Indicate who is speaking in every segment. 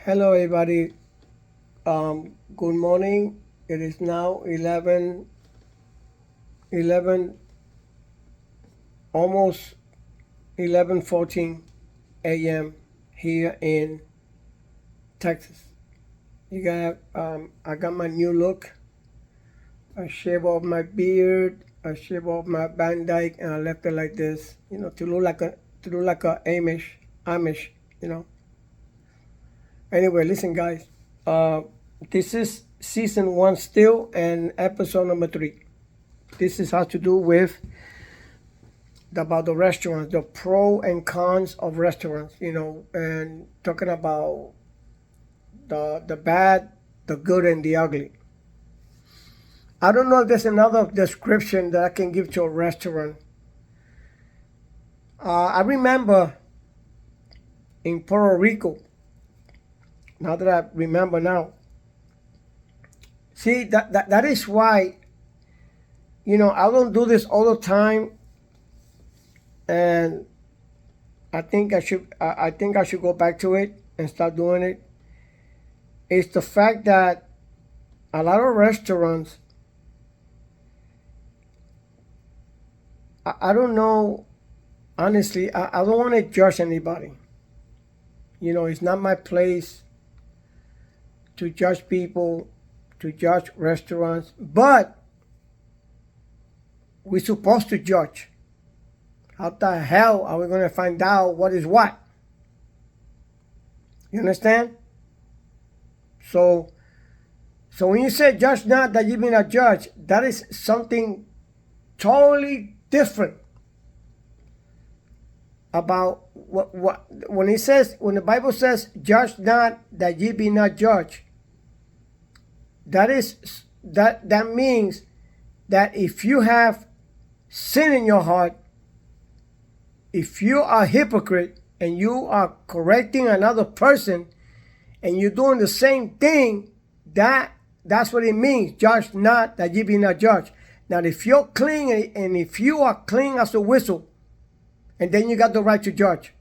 Speaker 1: Hello, everybody. Good morning. It is now 11, almost 11:14 a.m. here in Texas. I got my new look. I shave off my beard. I shave off my Van Dyke, and I left it like this. To look like a Amish. You know. Anyway, listen, guys. Uh, this is season one still, and episode number 3. This is how to do with about the restaurants, the pro and cons of restaurants, and talking about the bad, the good, and the ugly. I don't know if there's another description that I can give to a restaurant. I remember in Puerto Rico. Now that I remember now, see that is why I don't do this all the time, and I think I should go back to it and start doing it. It's the fact that a lot of restaurants, I don't know, honestly, I don't want to judge anybody. It's not my place to judge people, to judge restaurants, but we're supposed to judge. How the hell are we going to find out what is what? You understand? So when you say judge not that you be not judge, that is something totally different about what when the Bible says judge not that ye be not judged. That means that if you have sin in your heart, if you are a hypocrite and you are correcting another person and you're doing the same thing, that's what it means. Judge not that ye be not judged. Now, if you're clean and if you are clean as a whistle, and then you got the right to judge.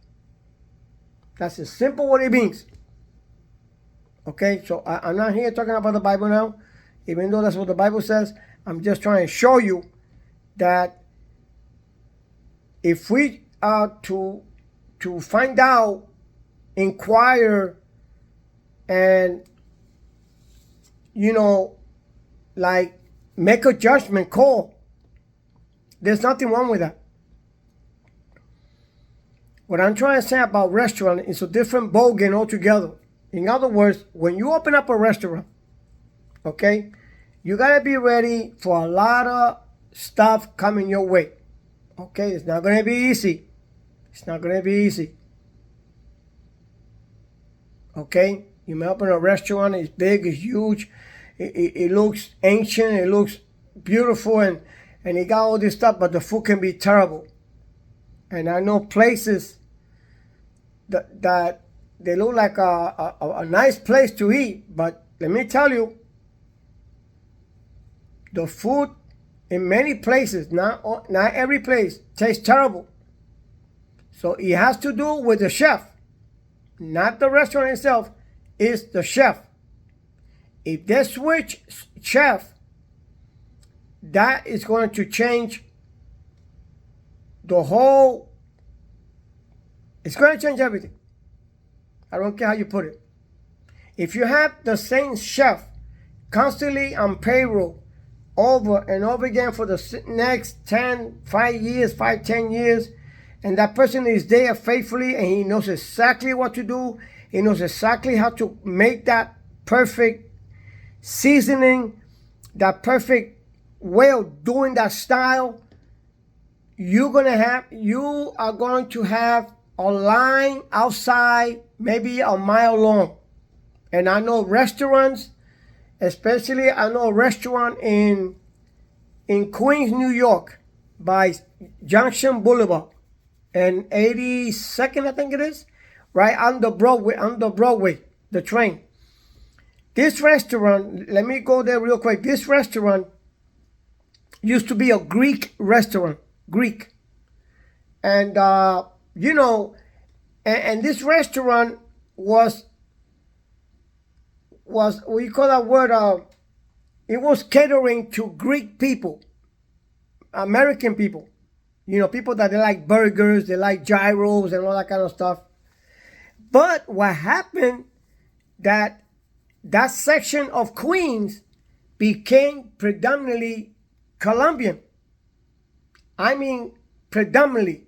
Speaker 1: That's as simple what it means. Okay, so I'm not here talking about the Bible now, even though that's what the Bible says. I'm just trying to show you that if we are to find out, inquire, and like make a judgment call, there's nothing wrong with that. What I'm trying to say about restaurant is a different ballgame altogether. In other words, when you open up a restaurant, okay, you got to be ready for a lot of stuff coming your way. Okay, it's not going to be easy. It's not going to be easy. Okay, you may open a restaurant, it's big, it's huge, it looks ancient, it looks beautiful, and it got all this stuff, but the food can be terrible. And I know places that they look like a nice place to eat, but let me tell you, the food in many places, not every place, tastes terrible. So it has to do with the chef, not the restaurant itself. It's the chef. If they switch chef, that is going to change the whole. It's going to change everything. I don't care how you put it. If you have the same chef constantly on payroll over and over again for the next 10 years, and that person is there faithfully and he knows exactly what to do, he knows exactly how to make that perfect seasoning, that perfect way of doing that style, you are going to have a line outside, maybe a mile long. And I know restaurants, especially I know a restaurant in Queens, New York, by Junction Boulevard and 82nd, I think it is, right under Broadway, the train. This restaurant, let me go there real quick. This restaurant used to be a Greek restaurant, Greek. And, and this restaurant was, was, what you call that word? It was catering to Greek people, American people. You know, people that they like burgers, they like gyros and all that kind of stuff. But what happened that section of Queens became predominantly Colombian. I mean, predominantly.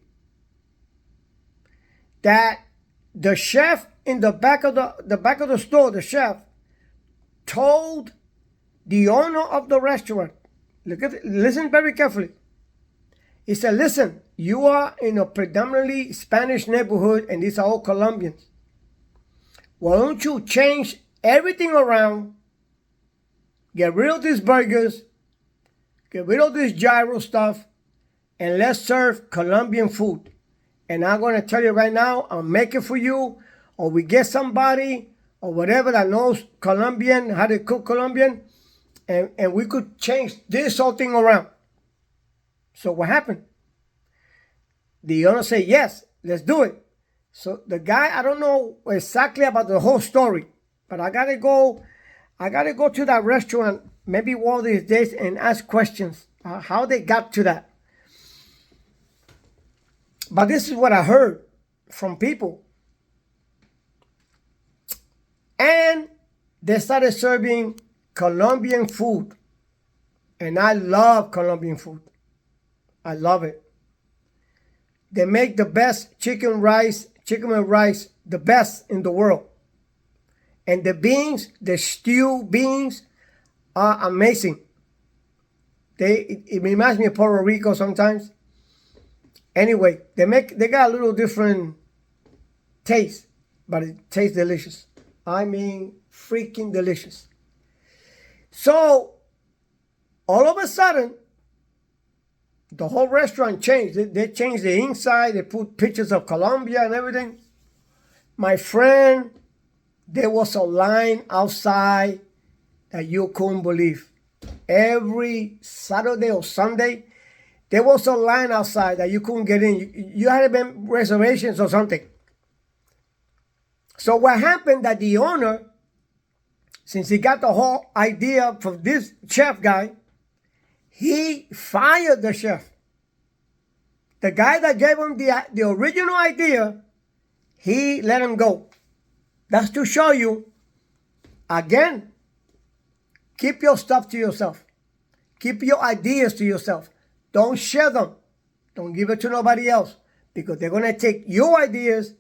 Speaker 1: That the chef in the back of the store, the chef, told the owner of the restaurant, listen very carefully. He said, listen, you are in a predominantly Spanish neighborhood and these are all Colombians. Why don't you change everything around, get rid of these burgers, get rid of this gyro stuff, and let's serve Colombian food. And I'm going to tell you right now, I'll make it for you, or we get somebody or whatever that knows Colombian, how to cook Colombian, and we could change this whole thing around. So what happened? The owner said, yes, let's do it. So the guy, I don't know exactly about the whole story, but I gotta go to that restaurant maybe one of these days and ask questions how they got to that. But this is what I heard from people. And they started serving Colombian food. And I love Colombian food. I love it. They make the best chicken with rice, the best in the world. And the beans, the stew beans, are amazing. It reminds me of Puerto Rico sometimes. Anyway, they got a little different taste, but it tastes delicious. I mean, freaking delicious. So, all of a sudden, the whole restaurant changed. They changed the inside. They put pictures of Colombia and everything. My friend, there was a line outside that you couldn't believe. Every Saturday or Sunday, there was a line outside that you couldn't get in. You had to make reservations or something. So what happened that the owner, since he got the whole idea from this chef guy, he fired the chef. The guy that gave him the original idea, he let him go. That's to show you, again, keep your stuff to yourself. Keep your ideas to yourself. Don't share them. Don't give it to nobody else, because they're going to take your ideas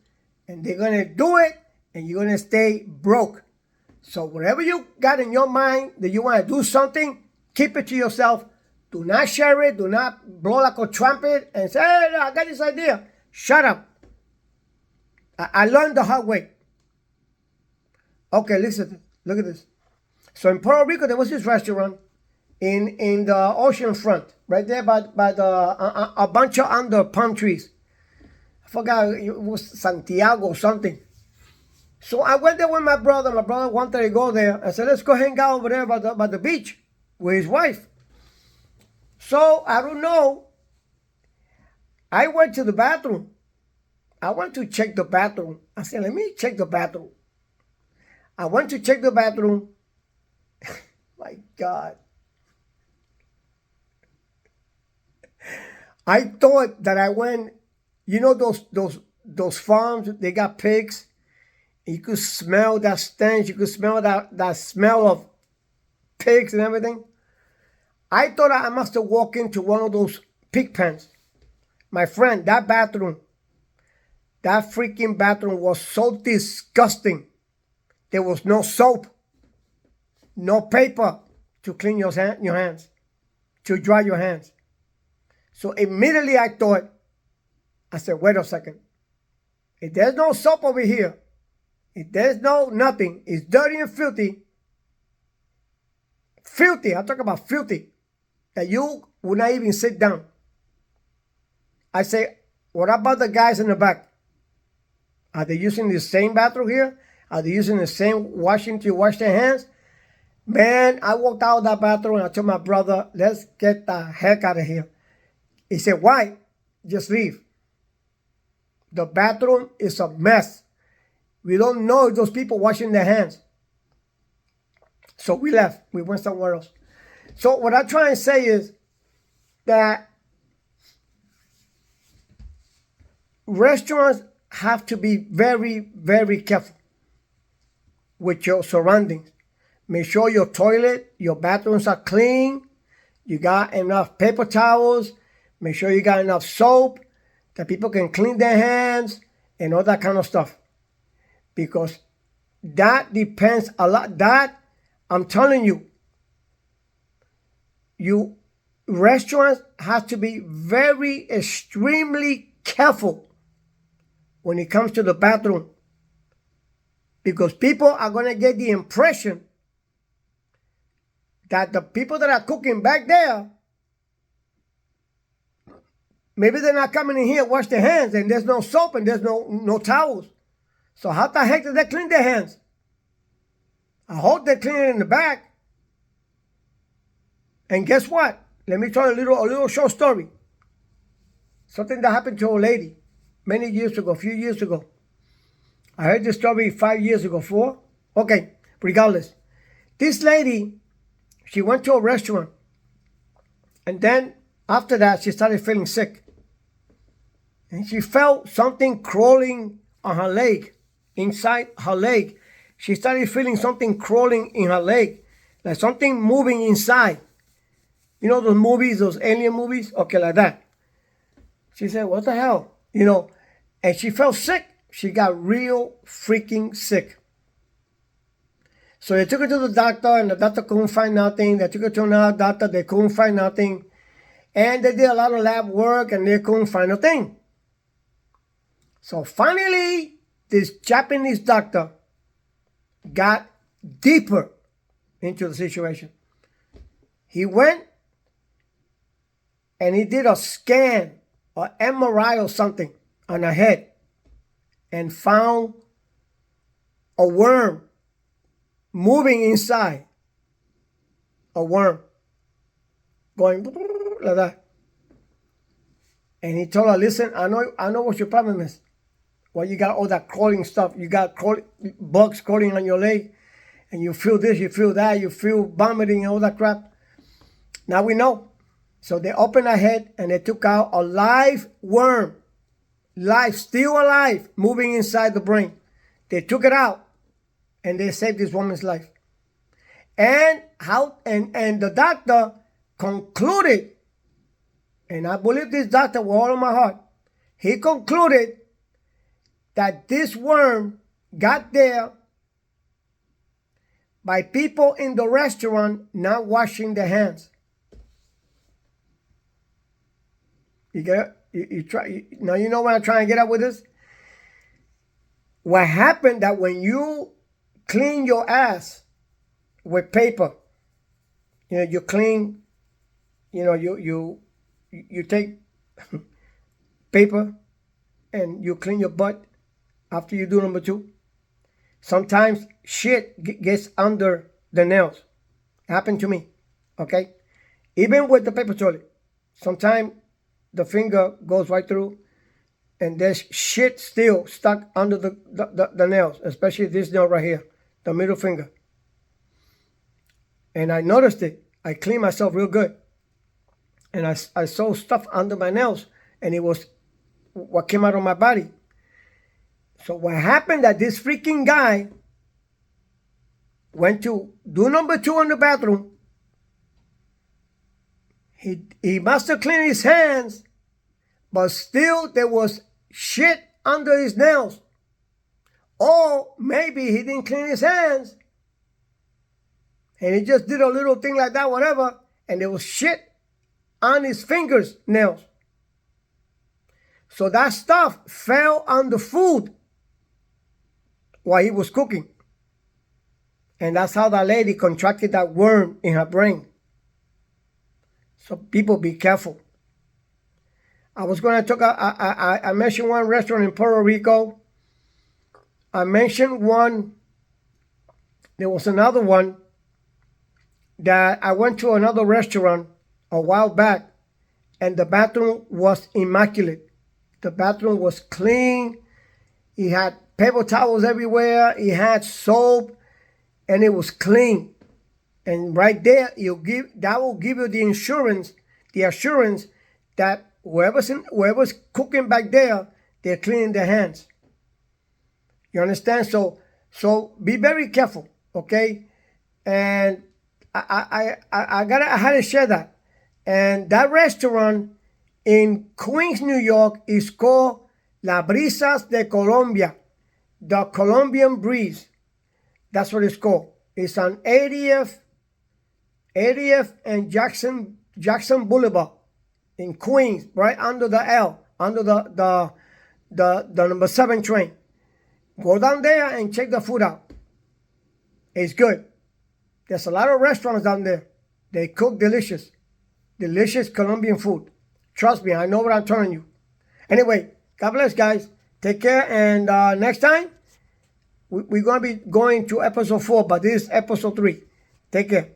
Speaker 1: and they're going to do it and you're going to stay broke. So whatever you got in your mind that you want to do something, keep it to yourself. Do not share it. Do not blow like a trumpet and say, hey, I got this idea. Shut up. I learned the hard way. Okay, listen. Look at this. So in Puerto Rico, there was this restaurant in the ocean front, right there by a bunch of under palm trees. I forgot, it was Santiago or something. So I went there with my brother. My brother wanted to go there. I said, let's go hang out over there by the beach with his wife. So I don't know. I went to the bathroom. I went to check the bathroom. I said, let me check the bathroom. I went to check the bathroom. My God. I thought that I went, you know those farms, they got pigs. You could smell that stench. You could smell that smell of pigs and everything. I thought I must have walked into one of those pig pens. My friend, that freaking bathroom was so disgusting. There was no soap, no paper to clean your hands, to dry your hands. So immediately I said, wait a second. If there's no soap over here, if there's nothing, it's dirty and filthy, I'm talking about filthy, that you would not even sit down. I say, what about the guys in the back? Are they using the same bathroom here? Are they using the same washing to wash their hands? Man, I walked out of that bathroom and I told my brother, let's get the heck out of here. He said, why? Just leave. The bathroom is a mess. We don't know if those people washing their hands. So we left. We went somewhere else. So what I'm trying to say is that restaurants have to be very, very careful with your surroundings. Make sure your toilet, your bathrooms are clean. You got enough paper towels. Make sure you got enough soap that people can clean their hands and all that kind of stuff. Because that depends a lot. That, I'm telling you, restaurants have to be very extremely careful when it comes to the bathroom, because people are going to get the impression that the people that are cooking back there, maybe they're not coming in here to wash their hands, and there's no soap and there's no towels. So how the heck did they clean their hands? I hope they clean it in the back. And guess what? Let me tell you a little short story. Something that happened to a lady many years ago, a few years ago. I heard this story 5 years ago, 4. Okay, regardless. This lady, she went to a restaurant. And then after that, she started feeling sick. And she felt something crawling on her leg, inside her leg. She started feeling something crawling in her leg, like something moving inside. You know those movies, those alien movies? Okay, like that. She said, what the hell? You know, and she felt sick. She got real freaking sick. So they took her to the doctor, and the doctor couldn't find nothing. They took her to another doctor. They couldn't find nothing. And they did a lot of lab work, and they couldn't find a thing. So finally, this Japanese doctor got deeper into the situation. He went and he did a scan or MRI or something on her head and found a worm moving inside. A worm going like that. And he told her, listen, I know what your problem is. Well, you got all that crawling stuff. You got bugs crawling on your leg. And you feel this, you feel that, you feel vomiting and all that crap. Now we know. So they opened her head and they took out a live worm. Live, still alive, moving inside the brain. They took it out and they saved this woman's life. And the doctor concluded, and I believe this doctor with all of my heart, he concluded that this worm got there by people in the restaurant not washing their hands. You get it? Now you know what I'm trying to get at with this? What happened that when you clean your ass with paper, you know, you clean, you know, you take paper and you clean your butt after you do number 2. Sometimes shit gets under the nails. It happened to me, okay? Even with the paper toilet, sometimes the finger goes right through and there's shit still stuck under the nails, especially this nail right here, the middle finger. And I noticed it. I cleaned myself real good. And I saw stuff under my nails, and it was what came out of my body. So what happened that this freaking guy went to do number 2 in the bathroom. He must have cleaned his hands, but still there was shit under his nails. Or maybe he didn't clean his hands and he just did a little thing like that, whatever, and there was shit on his fingers, nails. So that stuff fell on the food while he was cooking. And that's how that lady contracted that worm in her brain. So people, be careful. I was going to talk, I mentioned one restaurant in Puerto Rico. I mentioned one, there was another one that I went to another restaurant a while back, and the bathroom was immaculate. The bathroom was clean. He had paper towels everywhere. He had soap, and it was clean. And right there, that will give you the assurance that whoever's cooking back there, they're cleaning their hands. You understand? So be very careful, okay? And I had to share that. And that restaurant in Queens, New York, is called La Brisas de Colombia, the Colombian Breeze. That's what it's called. It's on 80th and Jackson Boulevard in Queens, right under the L, under the number 7 train. Go down there and check the food out. It's good. There's a lot of restaurants down there. They cook delicious Colombian food. Trust me, I know what I'm telling you. Anyway, God bless, guys. Take care, and next time, we're going to be going to episode 4, but this is episode 3. Take care.